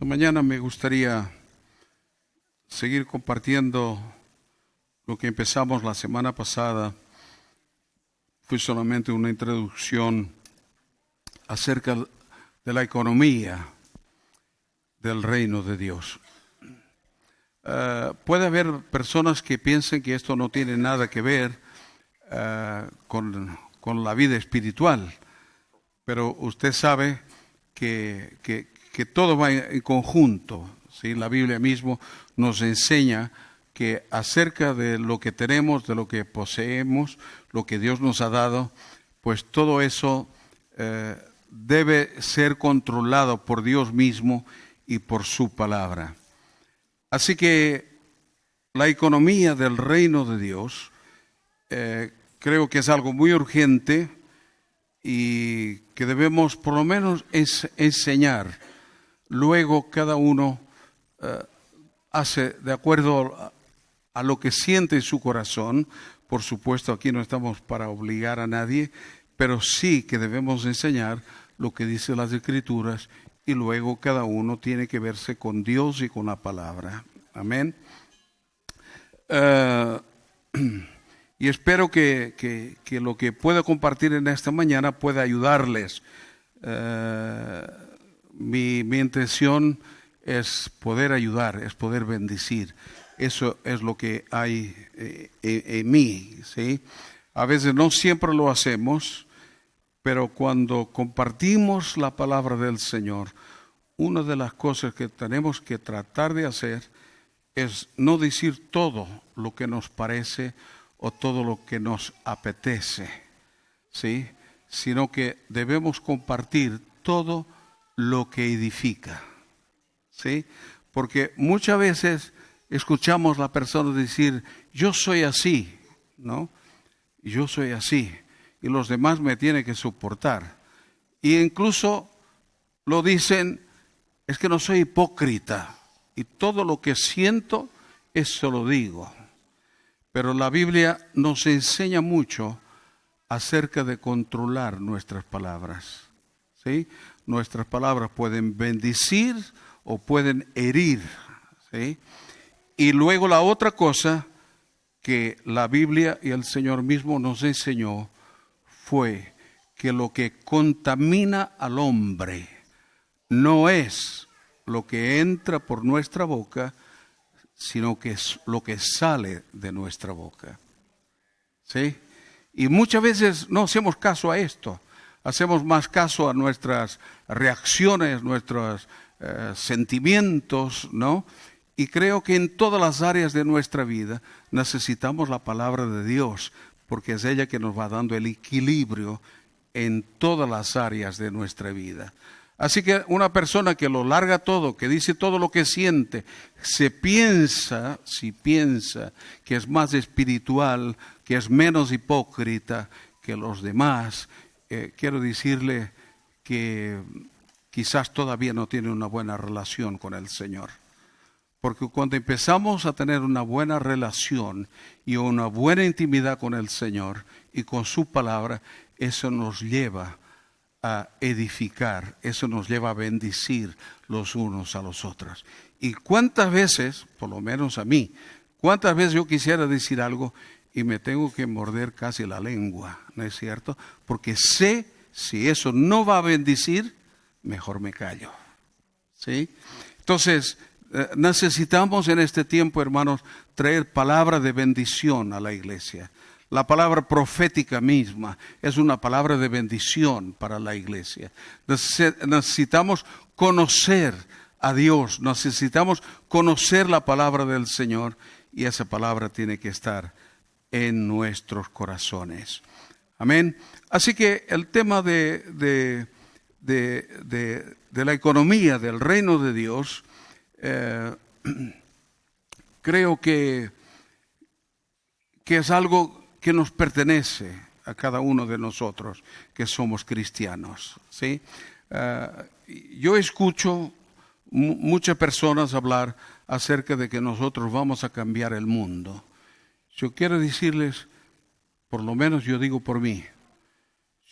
Esta mañana me gustaría seguir compartiendo lo que empezamos la semana pasada. Fue solamente una introducción acerca de la economía del reino de Dios. Puede haber personas que piensen que esto no tiene nada que ver con la vida espiritual, pero usted sabe que todo va en conjunto, ¿sí? La Biblia mismo nos enseña que acerca de lo que tenemos, de lo que poseemos, lo que Dios nos ha dado, pues todo eso debe ser controlado por Dios mismo y por su palabra. Así que la economía del reino de Dios creo que es algo muy urgente y que debemos por lo menos enseñar. Luego cada uno hace de acuerdo a lo que siente en su corazón. Por supuesto, aquí no estamos para obligar a nadie, pero sí que debemos enseñar lo que dicen las Escrituras y luego cada uno tiene que verse con Dios y con la palabra. Amén. Y espero que lo que pueda compartir en esta mañana pueda ayudarles. Mi intención es poder ayudar, es poder bendecir. Eso es lo que hay en mí, ¿sí? A veces no siempre lo hacemos, pero cuando compartimos la palabra del Señor, una de las cosas que tenemos que tratar de hacer es no decir todo lo que nos parece o todo lo que nos apetece, ¿sí? Sino que debemos compartir todo lo que edifica, ¿sí? Porque muchas veces escuchamos a la persona decir, yo soy así, ¿no? Yo soy así, y los demás me tienen que soportar. Y incluso lo dicen, es que no soy hipócrita, y todo lo que siento, eso lo digo. Pero la Biblia nos enseña mucho acerca de controlar nuestras palabras, ¿sí? Nuestras palabras pueden bendecir o pueden herir, ¿sí? Y luego la otra cosa que la Biblia y el Señor mismo nos enseñó fue que lo que contamina al hombre no es lo que entra por nuestra boca, sino que es lo que sale de nuestra boca, ¿sí? Y muchas veces no hacemos caso a esto. Hacemos más caso a nuestras reacciones, nuestros sentimientos, ¿no? Y creo que en todas las áreas de nuestra vida necesitamos la palabra de Dios, porque es ella que nos va dando el equilibrio en todas las áreas de nuestra vida. Así que una persona que lo larga todo, que dice todo lo que siente, si piensa que es más espiritual, que es menos hipócrita que los demás, quiero decirle que quizás todavía no tiene una buena relación con el Señor. Porque cuando empezamos a tener una buena relación y una buena intimidad con el Señor y con su palabra, eso nos lleva a edificar, eso nos lleva a bendecir los unos a los otros. Y cuántas veces, por lo menos a mí, cuántas veces yo quisiera decir algo y me tengo que morder casi la lengua, ¿no es cierto? Porque sé, si eso no va a bendecir, mejor me callo, ¿sí? Entonces, necesitamos en este tiempo, hermanos, traer palabra de bendición a la iglesia. La palabra profética misma es una palabra de bendición para la iglesia. Necesitamos conocer a Dios, necesitamos conocer la palabra del Señor y esa palabra tiene que estar en nuestros corazones. Amén. Así que el tema de la economía del reino de Dios, creo que es algo que nos pertenece a cada uno de nosotros que somos cristianos, ¿sí? Yo escucho muchas personas hablar acerca de que nosotros vamos a cambiar el mundo. Yo quiero decirles, por lo menos yo digo por mí,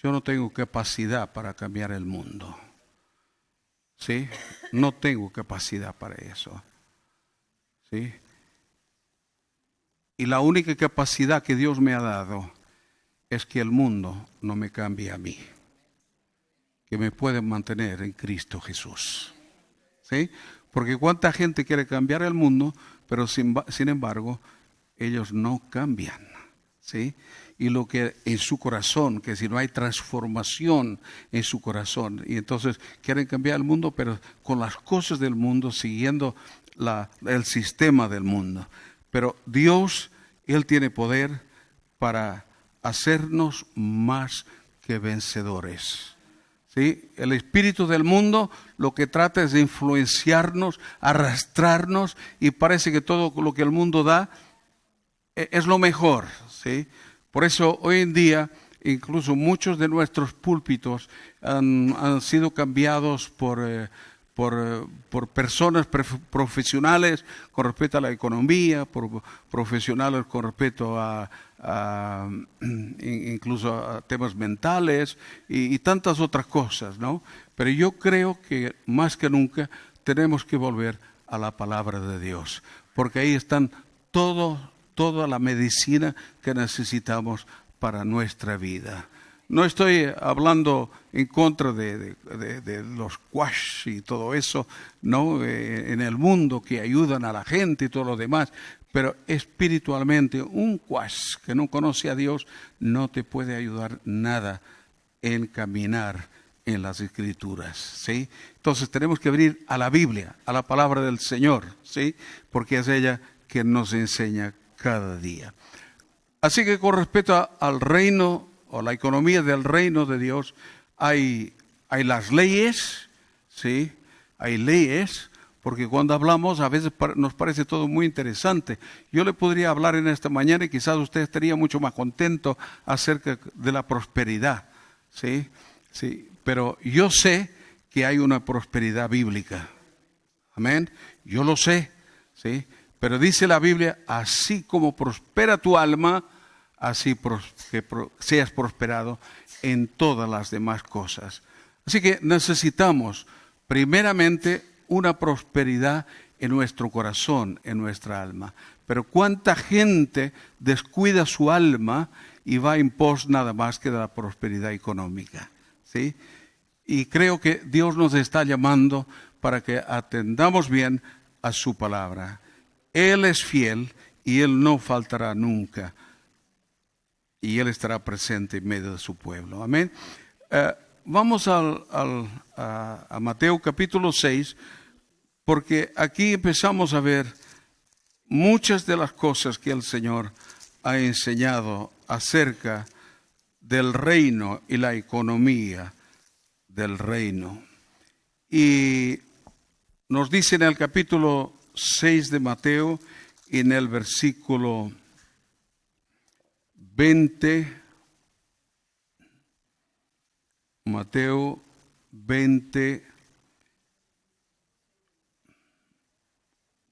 yo no tengo capacidad para cambiar el mundo. ¿sí? No tengo capacidad para eso, ¿sí? Y la única capacidad que Dios me ha dado es que el mundo no me cambie a mí, que me puede mantener en Cristo Jesús, ¿sí? Porque cuánta gente quiere cambiar el mundo, pero sin embargo, ellos no cambian, ¿sí? Y lo que en su corazón, que si no hay transformación en su corazón, y entonces quieren cambiar el mundo, pero con las cosas del mundo, siguiendo el sistema del mundo. Pero Dios, Él tiene poder para hacernos más que vencedores, ¿sí? El espíritu del mundo lo que trata es de influenciarnos, arrastrarnos, y parece que todo lo que el mundo da es lo mejor, ¿sí? Por eso hoy en día incluso muchos de nuestros púlpitos han sido cambiados por personas profesionales con respecto a la economía, por profesionales con respecto incluso a temas mentales y tantas otras cosas, ¿no? Pero yo creo que más que nunca tenemos que volver a la palabra de Dios, porque ahí están toda la medicina que necesitamos para nuestra vida. No estoy hablando en contra de los quash y todo eso, ¿no? En el mundo que ayudan a la gente y todo lo demás, pero espiritualmente un quash que no conoce a Dios no te puede ayudar nada en caminar en las Escrituras, ¿sí? Entonces tenemos que venir a la Biblia, a la palabra del Señor, ¿sí? Porque es ella que nos enseña cada día. Así que con respecto al reino o la economía del reino de Dios, hay las leyes, ¿sí? Hay leyes, porque cuando hablamos a veces nos parece todo muy interesante. Yo le podría hablar en esta mañana y quizás usted estaría mucho más contento acerca de la prosperidad, ¿sí? Sí, pero yo sé que hay una prosperidad bíblica. Amén. Yo lo sé, ¿sí? Pero dice la Biblia, así como prospera tu alma, así que seas prosperado en todas las demás cosas. Así que necesitamos primeramente una prosperidad en nuestro corazón, en nuestra alma. Pero cuánta gente descuida su alma y va en pos nada más que de la prosperidad económica, ¿sí? Y creo que Dios nos está llamando para que atendamos bien a su palabra. Él es fiel y Él no faltará nunca. Y Él estará presente en medio de su pueblo. Amén. Vamos a Mateo capítulo 6, porque aquí empezamos a ver muchas de las cosas que el Señor ha enseñado acerca del reino y la economía del reino. Y nos dice en el capítulo 6 de Mateo, en el versículo 20, Mateo 20,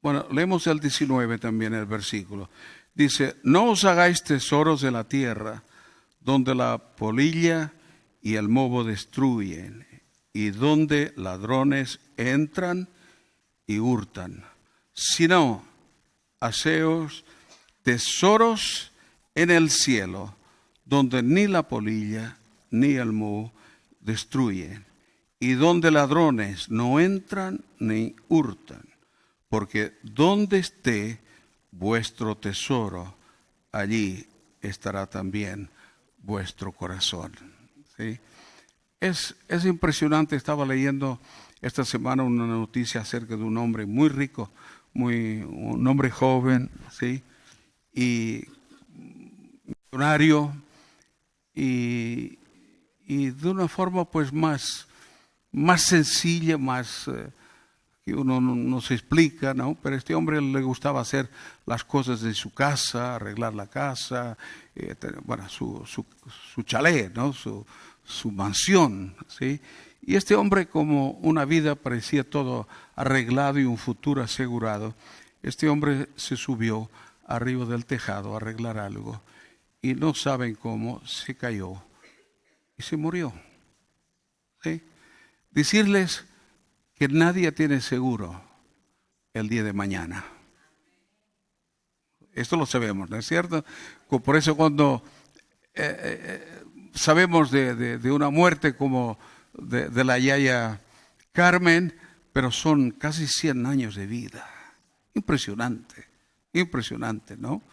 bueno, leemos el 19 también el versículo. Dice, no os hagáis tesoros de la tierra, donde la polilla y el moho destruyen, y donde ladrones entran y hurtan, sino haceos tesoros en el cielo, donde ni la polilla ni el moho destruyen, y donde ladrones no entran ni hurtan, porque donde esté vuestro tesoro, allí estará también vuestro corazón. ¿Sí? Es impresionante. Estaba leyendo esta semana una noticia acerca de un hombre muy rico, un hombre joven, ¿sí? Y millonario, y de una forma pues más sencilla, más que uno no se explica, ¿no? Pero a este hombre le gustaba hacer las cosas de su casa, arreglar la casa, bueno, su chalet, ¿no? Su mansión, ¿sí? Y este hombre, como una vida parecía todo arreglado y un futuro asegurado, este hombre se subió arriba del tejado a arreglar algo y no saben cómo se cayó y se murió, ¿sí? Decirles que nadie tiene seguro el día de mañana. Esto lo sabemos, ¿no es cierto? Por eso cuando sabemos de una muerte como de la yaya Carmen, pero son casi 100 años de vida. Impresionante, impresionante, ¿no?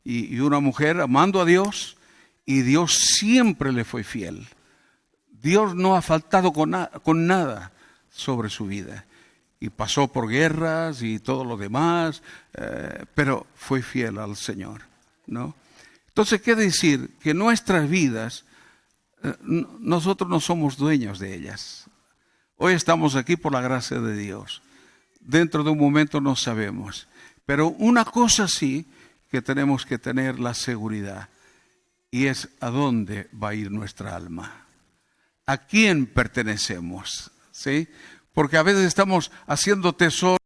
Y una mujer amando a Dios, y Dios siempre le fue fiel. Dios no ha faltado con nada sobre su vida. Y pasó por guerras y todo lo demás, pero fue fiel al Señor, ¿no? Entonces, ¿qué decir? Que nuestras vidas, nosotros no somos dueños de ellas. Hoy estamos aquí por la gracia de Dios. Dentro de un momento no sabemos. Pero una cosa sí que tenemos que tener la seguridad, y es a dónde va a ir nuestra alma. ¿A quién pertenecemos? ¿Sí? Porque a veces estamos haciendo tesoros,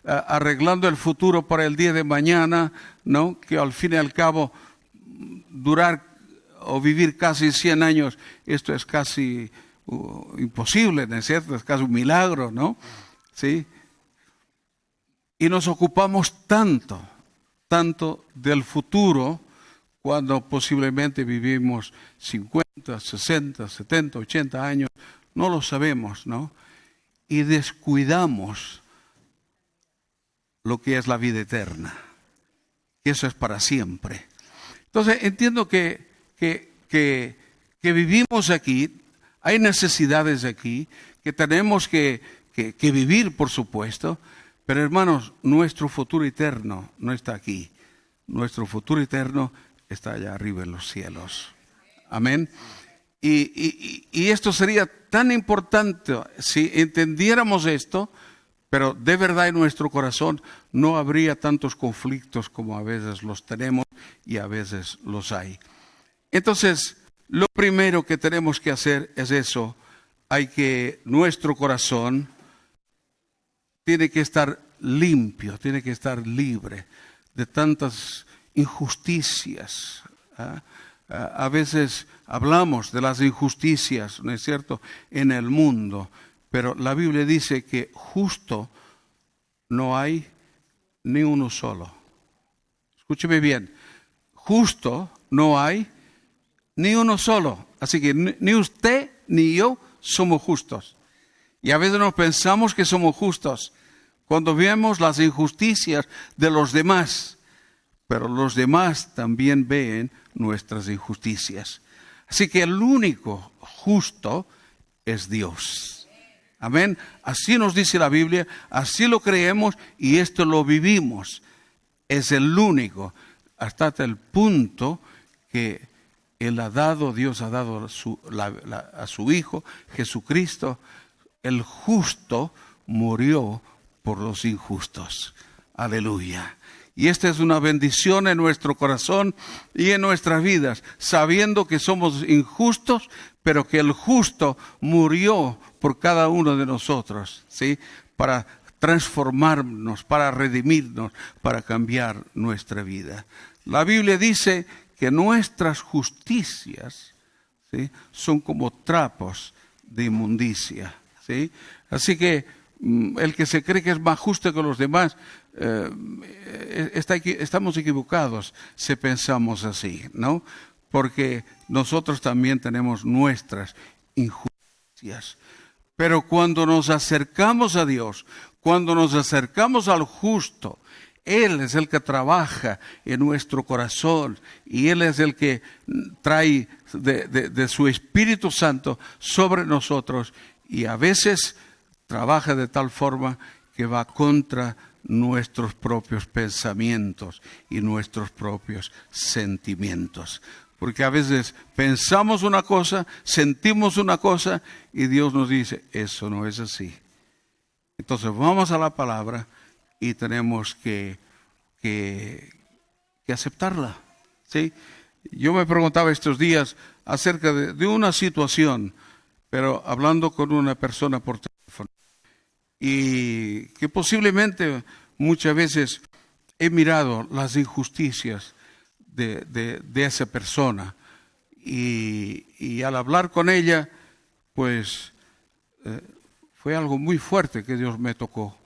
arreglando el futuro para el día de mañana, ¿no? Que al fin y al cabo durar o vivir casi 100 años, esto es casi imposible, ¿no es cierto? Es casi un milagro, ¿no? ¿Sí? Y nos ocupamos tanto del futuro, cuando posiblemente vivimos 50, 60, 70, 80 años, no lo sabemos, ¿no? Y descuidamos lo que es la vida eterna, que eso es para siempre. Entonces entiendo que vivimos aquí, hay necesidades aquí, que tenemos que vivir, por supuesto, pero hermanos, nuestro futuro eterno no está aquí. Nuestro futuro eterno está allá arriba en los cielos. Amén. Y esto sería tan importante si entendiéramos esto, pero de verdad en nuestro corazón no habría tantos conflictos como a veces los tenemos y a veces los hay. Entonces, lo primero que tenemos que hacer es eso. Nuestro corazón tiene que estar limpio, tiene que estar libre de tantas injusticias. A veces hablamos de las injusticias, ¿no es cierto?, en el mundo, pero la Biblia dice que justo no hay ni uno solo. Escúcheme bien, justo no hay ni uno solo. Así que ni usted ni yo somos justos. Y a veces nos pensamos que somos justos cuando vemos las injusticias de los demás, pero los demás también ven nuestras injusticias. Así que el único justo es Dios. Amén. Así nos dice la Biblia, así lo creemos y esto lo vivimos. Es el único, hasta el punto que Dios ha dado a su Hijo, Jesucristo. El justo murió por los injustos. Aleluya. Y esta es una bendición en nuestro corazón y en nuestras vidas, sabiendo que somos injustos, pero que el justo murió por cada uno de nosotros, ¿sí? Para transformarnos, para redimirnos, para cambiar nuestra vida. La Biblia dice que nuestras justicias, ¿sí?, son como trapos de inmundicia, ¿sí? Así que el que se cree que es más justo que los demás, estamos equivocados si pensamos así, ¿no? Porque nosotros también tenemos nuestras injusticias. Pero cuando nos acercamos a Dios, cuando nos acercamos al justo, Él es el que trabaja en nuestro corazón y Él es el que trae de su Espíritu Santo sobre nosotros, y a veces trabaja de tal forma que va contra nuestros propios pensamientos y nuestros propios sentimientos. Porque a veces pensamos una cosa, sentimos una cosa y Dios nos dice, eso no es así. Entonces vamos a la palabra y tenemos que aceptarla, ¿sí? Yo me preguntaba estos días acerca de una situación, pero hablando con una persona por teléfono, y que posiblemente muchas veces he mirado las injusticias de esa persona, y al hablar con ella, pues fue algo muy fuerte que Dios me tocó.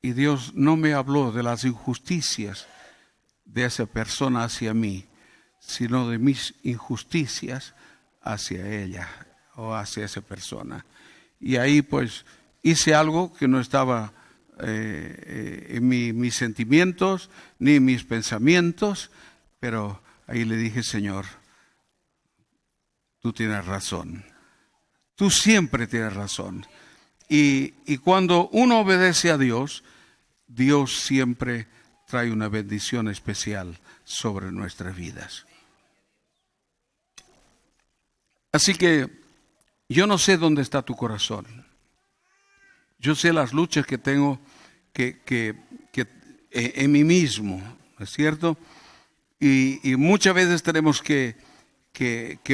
Y Dios no me habló de las injusticias de esa persona hacia mí, sino de mis injusticias hacia ella o hacia esa persona. Y ahí pues hice algo que no estaba en mis sentimientos ni en mis pensamientos, pero ahí le dije: Señor, tú tienes razón, tú siempre tienes razón. Y cuando uno obedece a Dios, Dios siempre trae una bendición especial sobre nuestras vidas. Así que yo no sé dónde está tu corazón. Yo sé las luchas que tengo que en mí mismo, ¿no es cierto? Y muchas veces tenemos que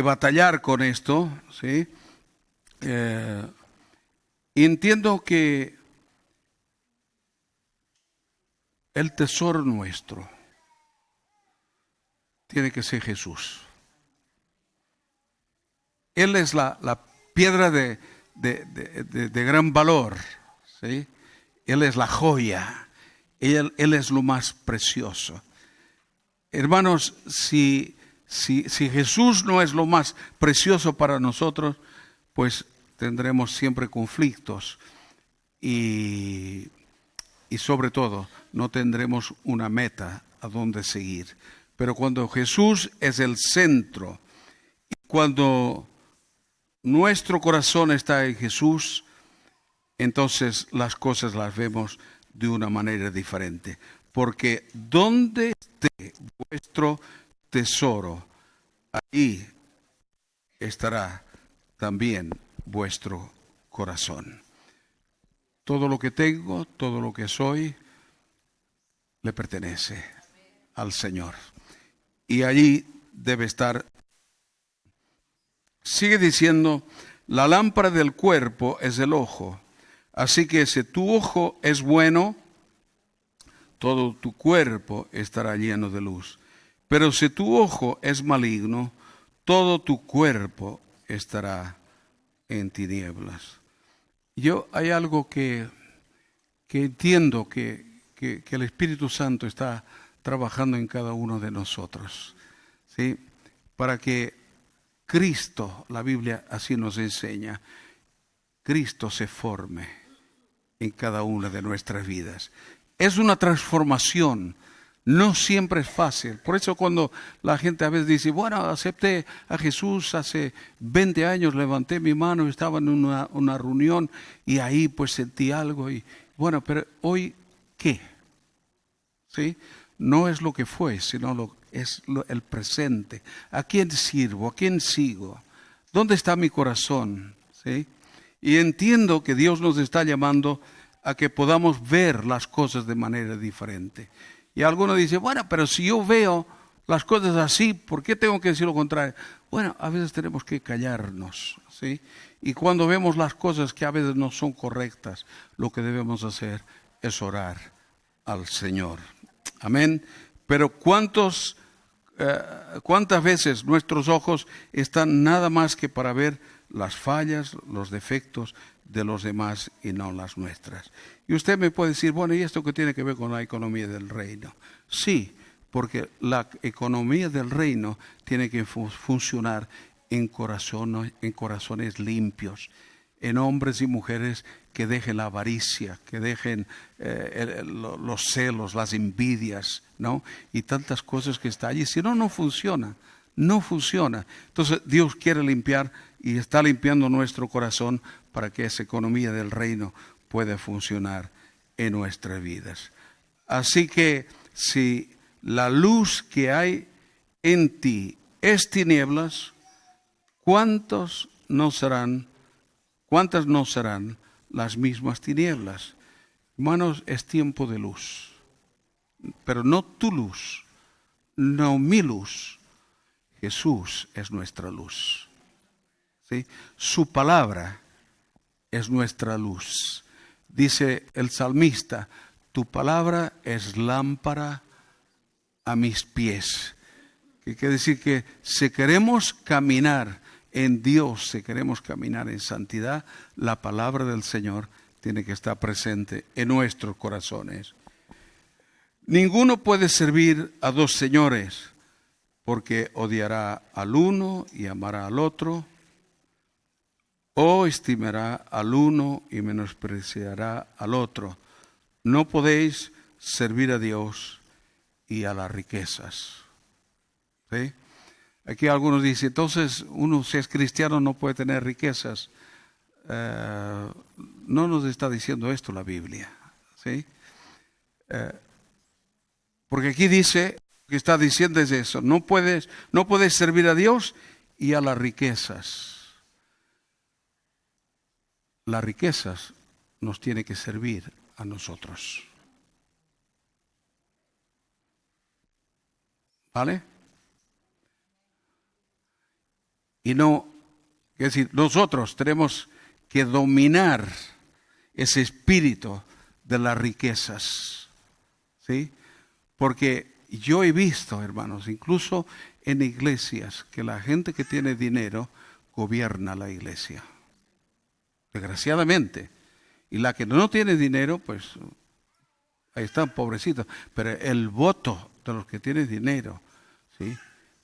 batallar con esto, ¿sí? Y entiendo que el tesoro nuestro tiene que ser Jesús. Él es la piedra de gran valor, ¿sí? Él es la joya, Él es lo más precioso. Hermanos, si Jesús no es lo más precioso para nosotros, pues tendremos siempre conflictos y sobre todo no tendremos una meta a donde seguir. Pero cuando Jesús es el centro, cuando nuestro corazón está en Jesús, entonces las cosas las vemos de una manera diferente. Porque donde esté vuestro tesoro, ahí estará también vuestro corazón. Todo lo que tengo, todo lo que soy, le pertenece al Señor. Y allí debe estar. Sigue diciendo: la lámpara del cuerpo es el ojo. Así que si tu ojo es bueno, todo tu cuerpo estará lleno de luz. Pero si tu ojo es maligno, todo tu cuerpo estará en tinieblas. Hay algo que entiendo que el Espíritu Santo está trabajando en cada uno de nosotros, ¿sí? Para que Cristo, la Biblia así nos enseña, Cristo se forme en cada una de nuestras vidas. Es una transformación, no siempre es fácil. Por eso cuando la gente a veces dice: bueno, acepté a Jesús hace 20 años, levanté mi mano, estaba en una reunión y ahí pues sentí algo. Y bueno, pero hoy, ¿qué? ¿Sí? No es lo que fue, sino el presente. ¿A quién sirvo? ¿A quién sigo? ¿Dónde está mi corazón? ¿Sí? Y entiendo que Dios nos está llamando a que podamos ver las cosas de manera diferente. Y alguno dice: bueno, pero si yo veo las cosas así, ¿por qué tengo que decir lo contrario? Bueno, a veces tenemos que callarnos, ¿sí? Y cuando vemos las cosas que a veces no son correctas, lo que debemos hacer es orar al Señor. Amén. Pero ¿cuántas veces nuestros ojos están nada más que para ver las fallas, los defectos de los demás y no las nuestras? Y usted me puede decir: bueno, ¿y esto qué tiene que ver con la economía del reino? Sí, porque la economía del reino tiene que funcionar en corazones limpios, en hombres y mujeres que dejen la avaricia, que dejen los celos, las envidias, ¿no? Y tantas cosas que está allí. Si no, no funciona. No funciona. Entonces Dios quiere limpiar y está limpiando nuestro corazón para que esa economía del reino pueda funcionar en nuestras vidas. Así que si la luz que hay en ti es tinieblas, ¿cuántas no serán las mismas tinieblas? Hermanos, es tiempo de luz, pero no tu luz, no mi luz. Jesús es nuestra luz, ¿sí? Su palabra es nuestra luz. Dice el salmista: tu palabra es lámpara a mis pies. Que quiere decir que si queremos caminar en Dios, si queremos caminar en santidad, la palabra del Señor tiene que estar presente en nuestros corazones. Ninguno puede servir a dos señores, porque odiará al uno y amará al otro, o estimará al uno y menospreciará al otro. No podéis servir a Dios y a las riquezas. ¿Sí? Aquí algunos dicen, entonces uno si es cristiano no puede tener riquezas. No nos está diciendo esto la Biblia. ¿Sí? Porque aquí dice, lo que está diciendo es eso, no puedes servir a Dios y a las riquezas. Las riquezas nos tienen que servir a nosotros. ¿Vale? Y no, es decir, nosotros tenemos que dominar ese espíritu de las riquezas. ¿Sí? Porque yo he visto, hermanos, incluso en iglesias, que la gente que tiene dinero gobierna la iglesia. Desgraciadamente. Y la que no tiene dinero, pues ahí están pobrecitos. Pero el voto de los que tienen dinero, ¿sí?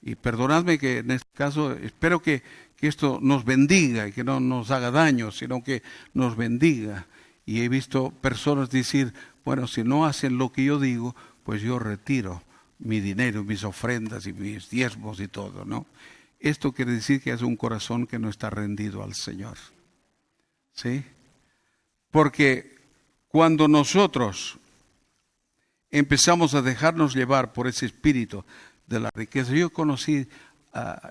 Y perdonadme que en este caso, espero que esto nos bendiga y que no nos haga daño, sino que nos bendiga. Y he visto personas decir, bueno, si no hacen lo que yo digo, pues yo retiro mi dinero, mis ofrendas y mis diezmos y todo, ¿no? Esto quiere decir que es un corazón que no está rendido al Señor. ¿Sí? Porque cuando nosotros empezamos a dejarnos llevar por ese espíritu de la riqueza, yo conocí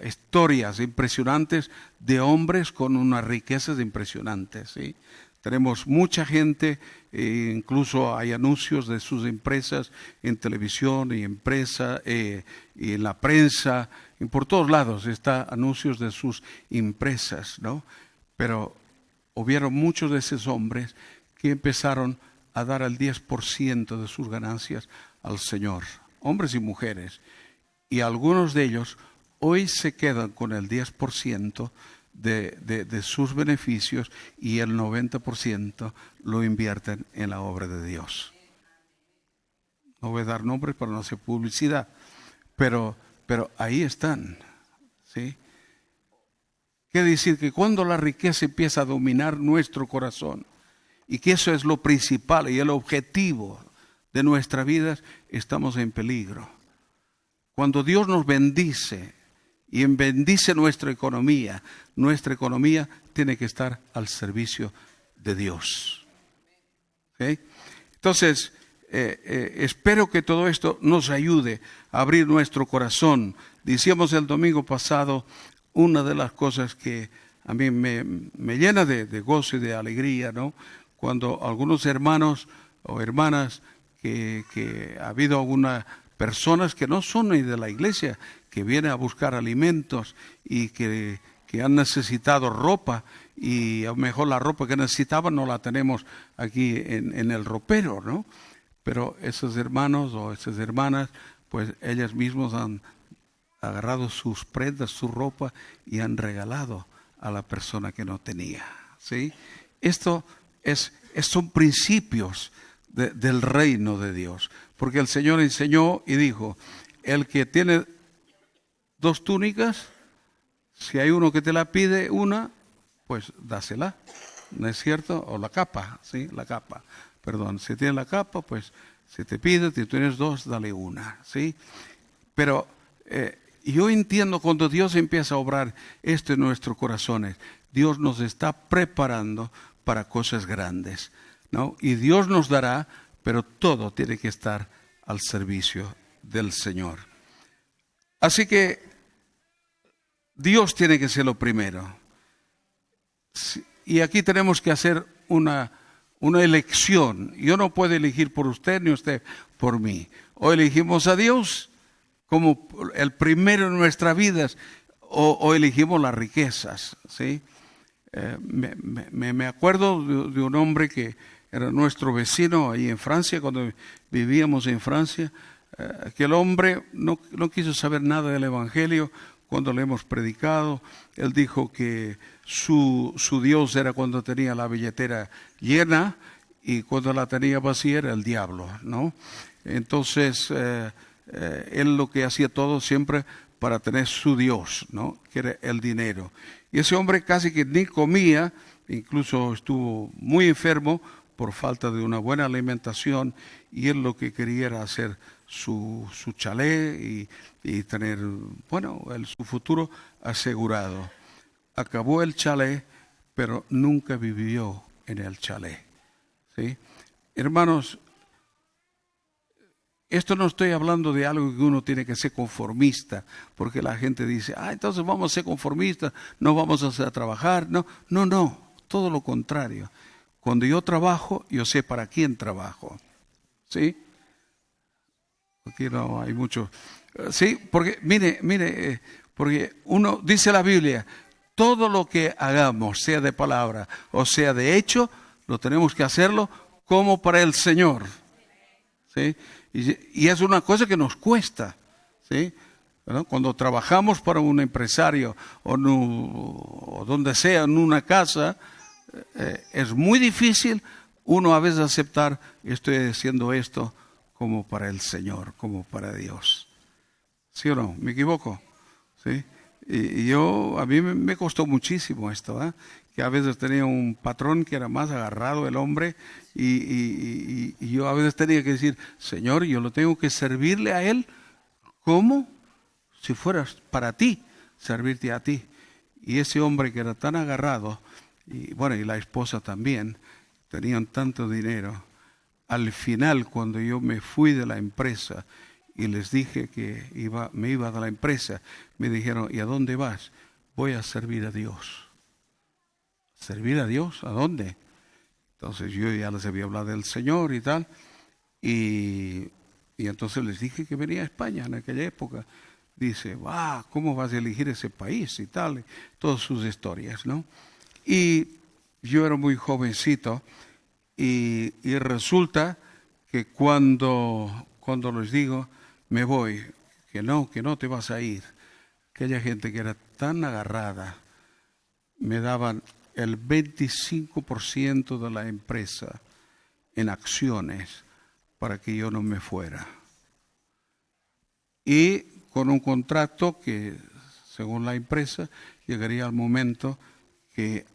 historias impresionantes de hombres con unas riquezas impresionantes, ¿sí? Tenemos mucha gente, incluso hay anuncios de sus empresas en televisión y y en la prensa, y por todos lados está anuncios de sus empresas, ¿no? Pero hubieron muchos de esos hombres que empezaron a dar el 10% de sus ganancias al Señor, hombres y mujeres. Y algunos de ellos hoy se quedan con el 10% de sus beneficios y el 90% lo invierten en la obra de Dios. No voy a dar nombres para no hacer publicidad, pero ahí están, ¿sí? Quiere decir que cuando la riqueza empieza a dominar nuestro corazón, y que eso es lo principal y el objetivo de nuestra vida, estamos en peligro. Cuando Dios nos bendice y bendice nuestra economía tiene que estar al servicio de Dios. ¿Sí? Entonces, espero que todo esto nos ayude a abrir nuestro corazón. Decíamos el domingo pasado, una de las cosas que a mí me llena de gozo y de alegría, ¿no? Cuando algunos hermanos o hermanas que ha habido algunas personas que no son ni de la iglesia, que vienen a buscar alimentos y que han necesitado ropa, y a lo mejor la ropa que necesitaban no la tenemos aquí en el ropero, ¿no? Pero esos hermanos o esas hermanas, pues ellas mismas han agarrado sus prendas, su ropa, y han regalado a la persona que no tenía, ¿sí? Esto son principios del reino de Dios, porque el Señor enseñó y dijo, el que tiene 2 túnicas, si hay uno que te la pide una, pues dásela, ¿no es cierto? O la capa, ¿sí? La capa, perdón, si tienes la capa, pues si te pide, si tienes 2, dale una, ¿sí? Pero yo entiendo cuando Dios empieza a obrar esto en nuestros corazones, Dios nos está preparando para cosas grandes, ¿no? Y Dios nos dará, pero todo tiene que estar al servicio del Señor. Así que Dios tiene que ser lo primero. Y aquí tenemos que hacer una elección. Yo no puedo elegir por usted ni usted por mí. O elegimos a Dios como el primero en nuestras vidas, o elegimos las riquezas, ¿sí? Me acuerdo de un hombre que era nuestro vecino ahí en Francia, cuando vivíamos en Francia. Aquel hombre no quiso saber nada del Evangelio cuando le hemos predicado. Él dijo que su Dios era cuando tenía la billetera llena y cuando la tenía vacía era el diablo, ¿no? Entonces, él lo que hacía todo siempre para tener su Dios, ¿no? Que era el dinero. Y ese hombre casi que ni comía, incluso estuvo muy enfermo por falta de una buena alimentación, y él lo que quería era hacer su chalet y tener, bueno, su futuro asegurado. Acabó el chalet, pero nunca vivió en el chalet, ¿sí? Hermanos, esto no estoy hablando de algo que uno tiene que ser conformista, porque la gente dice, entonces vamos a ser conformistas, no vamos a trabajar. No, todo lo contrario. Cuando yo trabajo, yo sé para quién trabajo, ¿sí? Aquí no hay mucho. Sí, porque mire, porque uno, dice la Biblia, todo lo que hagamos, sea de palabra o sea de hecho, lo tenemos que hacerlo como para el Señor, ¿sí? Y es una cosa que nos cuesta, ¿sí? ¿No? Cuando trabajamos para un empresario o donde sea, en una casa, es muy difícil uno a veces aceptar, estoy haciendo esto como para el Señor, como para Dios. ¿Sí o no? ¿Me equivoco? ¿Sí? Y a mí me costó muchísimo esto, que a veces tenía un patrón que era más agarrado el hombre y yo a veces tenía que decir, Señor, yo lo tengo que servirle a Él como si fueras para ti, servirte a ti. Y ese hombre que era tan agarrado, y bueno, y la esposa también, tenían tanto dinero. Al final, cuando yo me fui de la empresa y les dije que me iba de la empresa, me dijeron, ¿y a dónde vas? Voy a servir a Dios. ¿Servir a Dios? ¿A dónde? Entonces yo ya les había hablado del Señor y tal, y entonces les dije que venía a España en aquella época. Dice, ¿cómo vas a elegir ese país y tal? Todas sus historias, ¿no? Y yo era muy jovencito y resulta que cuando les digo, me voy, que no te vas a ir, aquella gente que era tan agarrada, me daban el 25% de la empresa en acciones para que yo no me fuera. Y con un contrato que, según la empresa, llegaría al momento que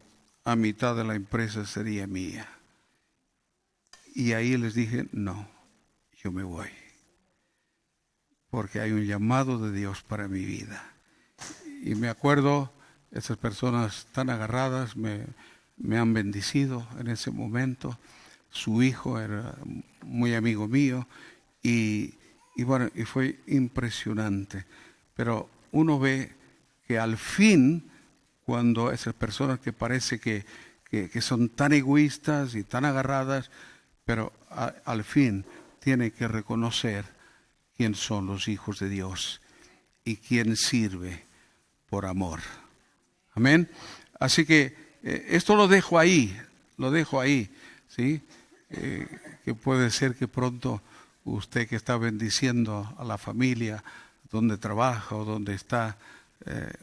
a mitad de la empresa sería mía. Y ahí les dije, no, yo me voy, porque hay un llamado de Dios para mi vida. Y me acuerdo, esas personas tan agarradas me han bendecido en ese momento. Su hijo era muy amigo mío y bueno, y fue impresionante. Pero uno ve que al fin, cuando esas personas que parece que son tan egoístas y tan agarradas, pero al fin tiene que reconocer quién son los hijos de Dios y quién sirve por amor. Amén. Así que esto lo dejo ahí, ¿sí? Que puede ser que pronto usted que está bendiciendo a la familia donde trabaja o donde está,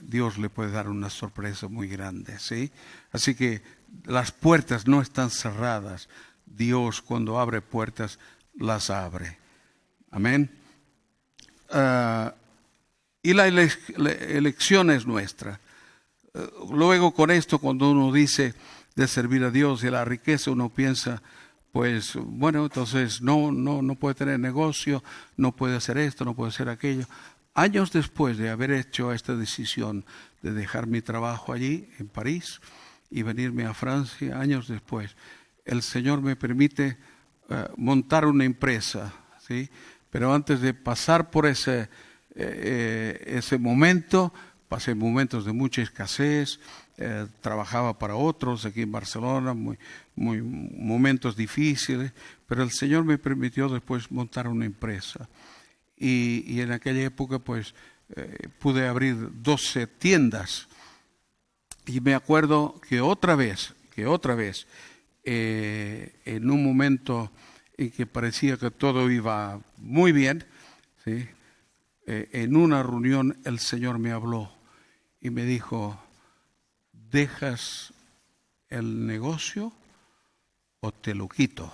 Dios le puede dar una sorpresa muy grande, ¿sí? Así que las puertas no están cerradas. Dios, cuando abre puertas, las abre. Amén. Y la elección es nuestra. Luego con esto, cuando uno dice de servir a Dios y la riqueza, uno piensa, pues bueno, entonces no puede tener negocio, no puede hacer esto, no puede hacer aquello. Años después de haber hecho esta decisión de dejar mi trabajo allí en París y venirme a Francia, años después, el Señor me permite montar una empresa, ¿sí? Pero antes de pasar por ese momento, pasé momentos de mucha escasez, trabajaba para otros aquí en Barcelona, muy momentos difíciles, pero el Señor me permitió después montar una empresa. Y en aquella época pues pude abrir 12 tiendas. Y me acuerdo que otra vez, en un momento en que parecía que todo iba muy bien, ¿sí? En una reunión el Señor me habló y me dijo, ¿dejas el negocio o te lo quito?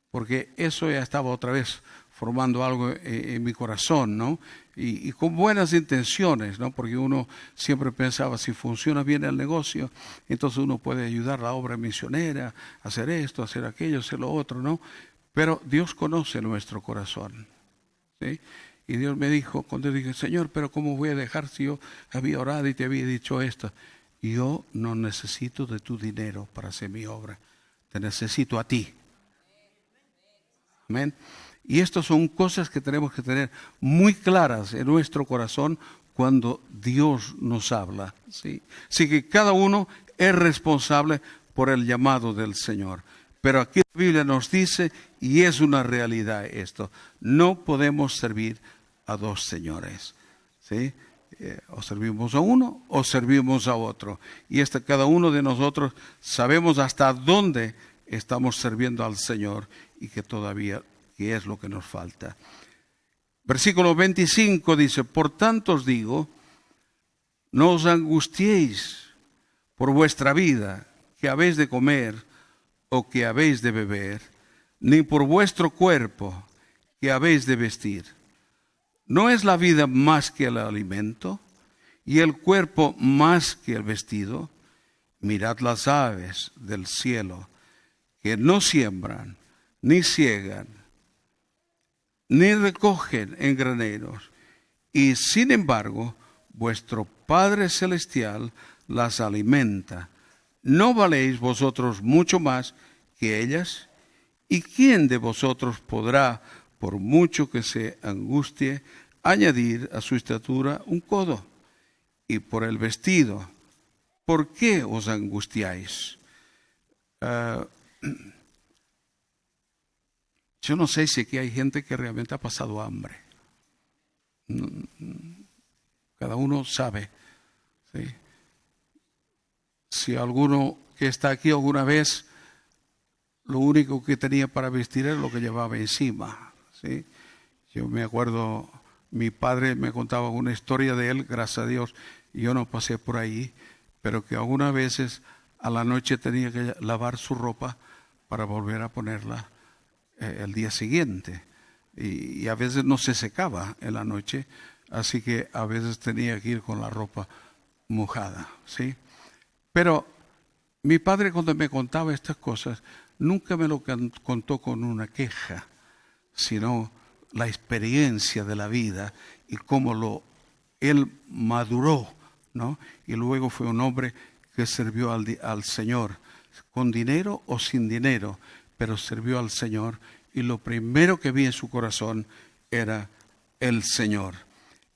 Porque eso ya estaba otra vez formando algo en mi corazón, ¿no? Y con buenas intenciones, ¿no? Porque uno siempre pensaba, si funciona bien el negocio, entonces uno puede ayudar a la obra misionera, hacer esto, hacer aquello, hacer lo otro, ¿no? Pero Dios conoce nuestro corazón, ¿sí? Y Dios me dijo, cuando dije, Señor, pero ¿cómo voy a dejar si yo había orado y te había dicho esto? Yo no necesito de tu dinero para hacer mi obra, te necesito a ti. Amén. Y estas son cosas que tenemos que tener muy claras en nuestro corazón cuando Dios nos habla, ¿sí? Así que cada uno es responsable por el llamado del Señor. Pero aquí la Biblia nos dice, y es una realidad esto, no podemos servir a dos señores, ¿sí? O servimos a uno o servimos a otro. Y cada uno de nosotros sabemos hasta dónde estamos sirviendo al Señor y que todavía que es lo que nos falta. Versículo 25 dice, por tanto os digo, no os angustiéis por vuestra vida, que habéis de comer o que habéis de beber, ni por vuestro cuerpo, que habéis de vestir. ¿No es la vida más que el alimento, y el cuerpo más que el vestido? Mirad las aves del cielo, que no siembran, ni ciegan, ni recogen en graneros, y sin embargo vuestro Padre Celestial las alimenta. ¿No valéis vosotros mucho más que ellas? ¿Y quién de vosotros podrá, por mucho que se angustie, añadir a su estatura un codo? Y por el vestido, ¿por qué os angustiáis? Yo no sé si aquí hay gente que realmente ha pasado hambre. Cada uno sabe, ¿sí? Si alguno que está aquí alguna vez, lo único que tenía para vestir era lo que llevaba encima, ¿sí? Yo me acuerdo, mi padre me contaba una historia de él, gracias a Dios, yo no pasé por ahí, pero que algunas veces a la noche tenía que lavar su ropa para volver a ponerla el día siguiente, y a veces no se secaba en la noche, así que a veces tenía que ir con la ropa mojada, ¿sí? Pero mi padre, cuando me contaba estas cosas, nunca me lo contó con una queja, sino la experiencia de la vida y cómo él maduró, ¿no? Y luego fue un hombre que sirvió al Señor, con dinero o sin dinero, pero sirvió al Señor, y lo primero que vi en su corazón era el Señor.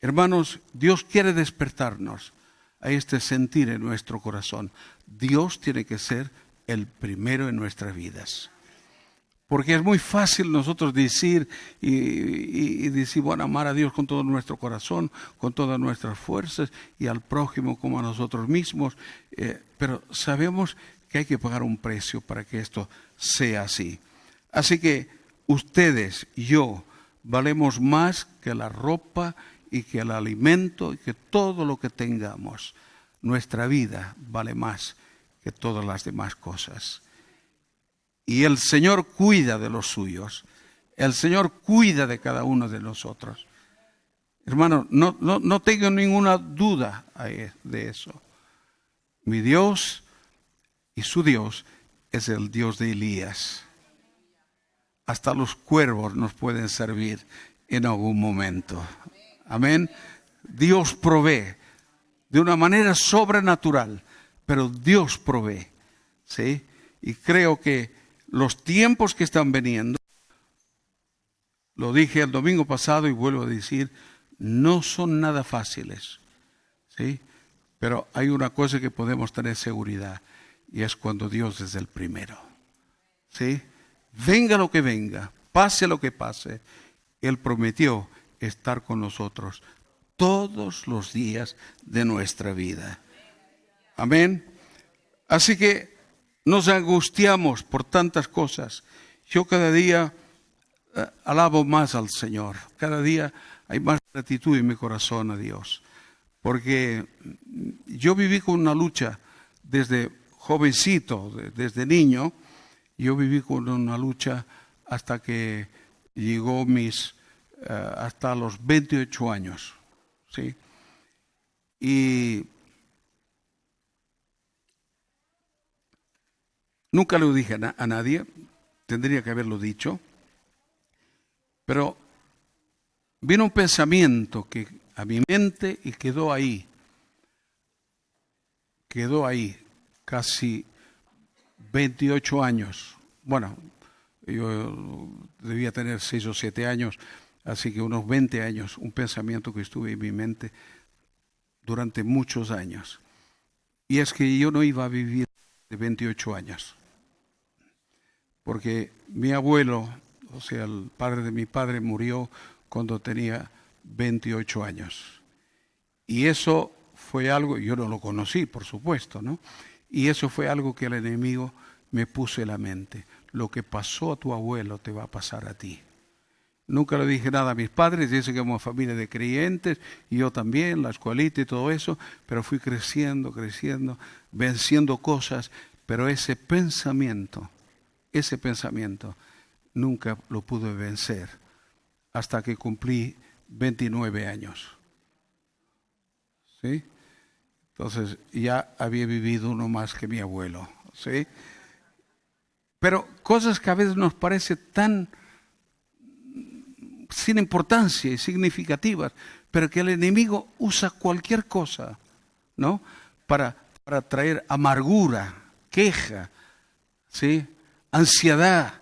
Hermanos, Dios quiere despertarnos a este sentir en nuestro corazón. Dios tiene que ser el primero en nuestras vidas. Porque es muy fácil nosotros decir y decir, bueno, amar a Dios con todo nuestro corazón, con todas nuestras fuerzas, y al prójimo como a nosotros mismos. Pero sabemos que hay que pagar un precio para que esto sea así. Así que ustedes y yo valemos más que la ropa y que el alimento y que todo lo que tengamos. Nuestra vida vale más que todas las demás cosas. Y el Señor cuida de los suyos. El Señor cuida de cada uno de nosotros. Hermano, no tengo ninguna duda de eso. Mi Dios y su Dios es el Dios de Elías. Hasta los cuervos nos pueden servir en algún momento. Amén. Dios provee de una manera sobrenatural, pero Dios provee, ¿sí? Y creo que los tiempos que están veniendo, lo dije el domingo pasado y vuelvo a decir, no son nada fáciles, ¿sí? Pero hay una cosa que podemos tener seguridad, y es cuando Dios es el primero, ¿sí? Venga lo que venga, pase lo que pase, Él prometió estar con nosotros todos los días de nuestra vida. Amén. Así que nos angustiamos por tantas cosas. Yo cada día alabo más al Señor. Cada día hay más gratitud en mi corazón a Dios. porque yo viví con una lucha desde jovencito, desde niño. Yo viví con una lucha hasta que llegó hasta los 28 años, ¿sí? Y nunca lo dije a nadie, tendría que haberlo dicho, pero vino un pensamiento que a mi mente y quedó ahí casi 28 años. Bueno, yo debía tener 6 o 7 años, así que unos 20 años, un pensamiento que estuvo en mi mente durante muchos años. Y es que yo no iba a vivir de 28 años, porque mi abuelo, o sea, el padre de mi padre, murió cuando tenía 28 años. Y eso fue algo, yo no lo conocí, por supuesto, ¿no? Y eso fue algo que el enemigo me puso en la mente. Lo que pasó a tu abuelo te va a pasar a ti. Nunca le dije nada a mis padres, y eso que somos familia de creyentes, y yo también, la escuelita y todo eso, pero fui creciendo, venciendo cosas, pero ese pensamiento, nunca lo pude vencer hasta que cumplí 29 años. ¿Sí? Entonces ya había vivido uno más que mi abuelo, ¿sí? Pero cosas que a veces nos parecen tan sin importancia y significativas, pero que el enemigo usa cualquier cosa, ¿no? Para traer amargura, queja, ¿sí? Ansiedad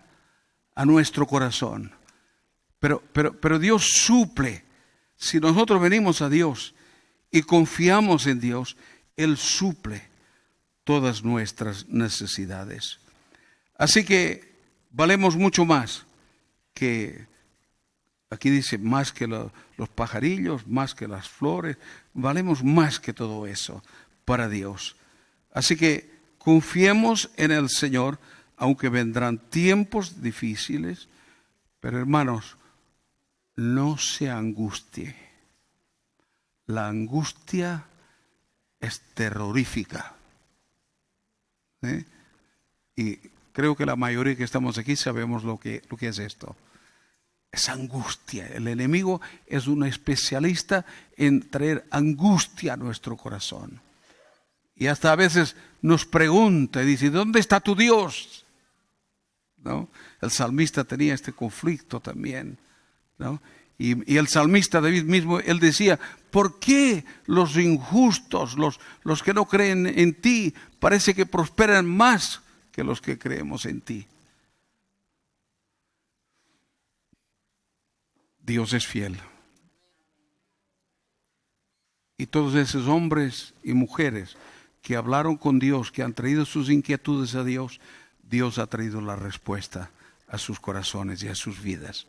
a nuestro corazón. Pero Dios suple. Si nosotros venimos a Dios y confiamos en Dios, Él suple todas nuestras necesidades. Así que valemos mucho más que, aquí dice, más que los pajarillos, más que las flores, valemos más que todo eso para Dios. Así que confiemos en el Señor, aunque vendrán tiempos difíciles, pero hermanos, no se angustie. La angustia es terrorífica. ¿Sí? Y creo que la mayoría que estamos aquí sabemos lo que es esto. Es angustia. El enemigo es un especialista en traer angustia a nuestro corazón. Y hasta a veces nos pregunta y dice, ¿dónde está tu Dios? ¿No? El salmista tenía este conflicto también, ¿no? Y el salmista David mismo, él decía, ¿por qué los injustos, los que no creen en ti, parece que prosperan más que los que creemos en ti? Dios es fiel. Y todos esos hombres y mujeres que hablaron con Dios, que han traído sus inquietudes a Dios, Dios ha traído la respuesta a sus corazones y a sus vidas.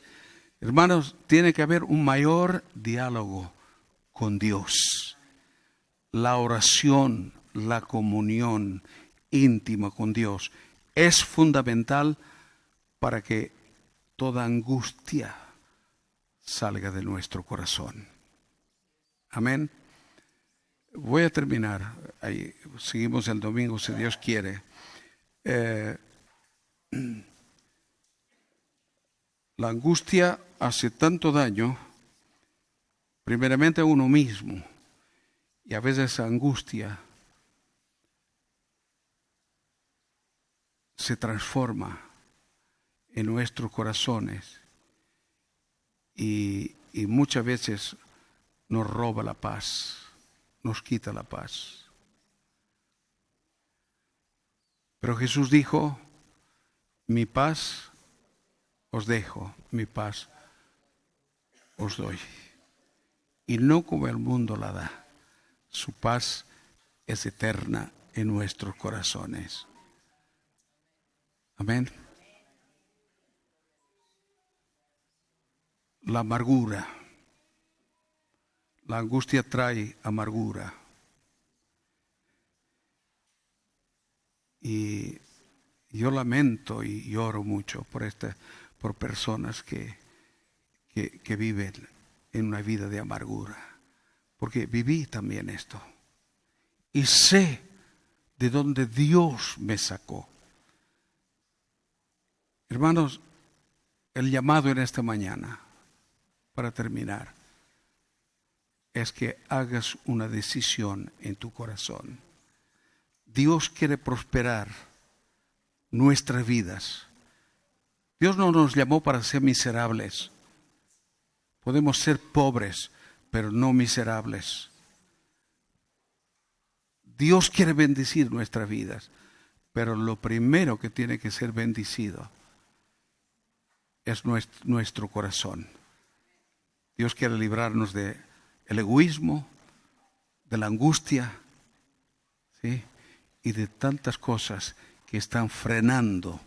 Hermanos, tiene que haber un mayor diálogo con Dios. La oración, la comunión íntima con Dios es fundamental para que toda angustia salga de nuestro corazón. Amén. Voy a terminar. Ahí seguimos el domingo si Dios quiere. La angustia hace tanto daño, primeramente a uno mismo, y a veces esa angustia se transforma en nuestros corazones y muchas veces nos roba la paz, nos quita la paz. Pero Jesús dijo, mi paz os dejo, mi paz os doy. Y no como el mundo la da. Su paz es eterna en nuestros corazones. Amén. La amargura. La angustia trae amargura. Y yo lamento y lloro mucho por personas que viven en una vida de amargura, porque viví también esto. Y sé de dónde Dios me sacó. Hermanos, el llamado en esta mañana, para terminar, es que hagas una decisión en tu corazón. Dios quiere prosperar nuestras vidas. Dios no nos llamó para ser miserables. Podemos ser pobres, pero no miserables. Dios quiere bendecir nuestras vidas, pero lo primero que tiene que ser bendecido es nuestro corazón. Dios quiere librarnos del egoísmo, de la angustia, ¿sí? Y de tantas cosas que están frenando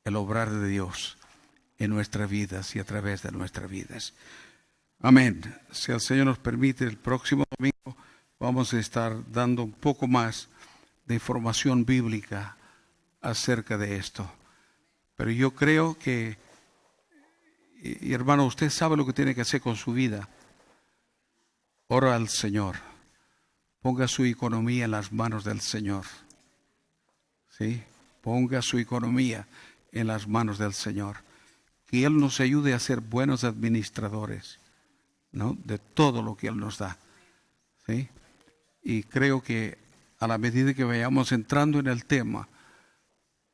el obrar de Dios en nuestras vidas y a través de nuestras vidas. Amén. Si el Señor nos permite, el próximo domingo vamos a estar dando un poco más de información bíblica acerca de esto. Pero yo creo que, y hermano, usted sabe lo que tiene que hacer con su vida. Ora al Señor. Ponga su economía en las manos del Señor. ¿Sí? Ponga su economía en las manos del Señor. Que Él nos ayude a ser buenos administradores, ¿no? De todo lo que Él nos da. ¿Sí? Y creo que a la medida que vayamos entrando en el tema,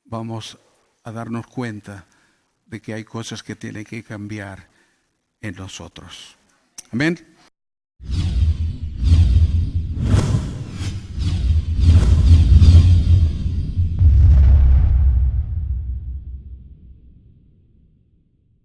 vamos a darnos cuenta de que hay cosas que tienen que cambiar en nosotros. Amén.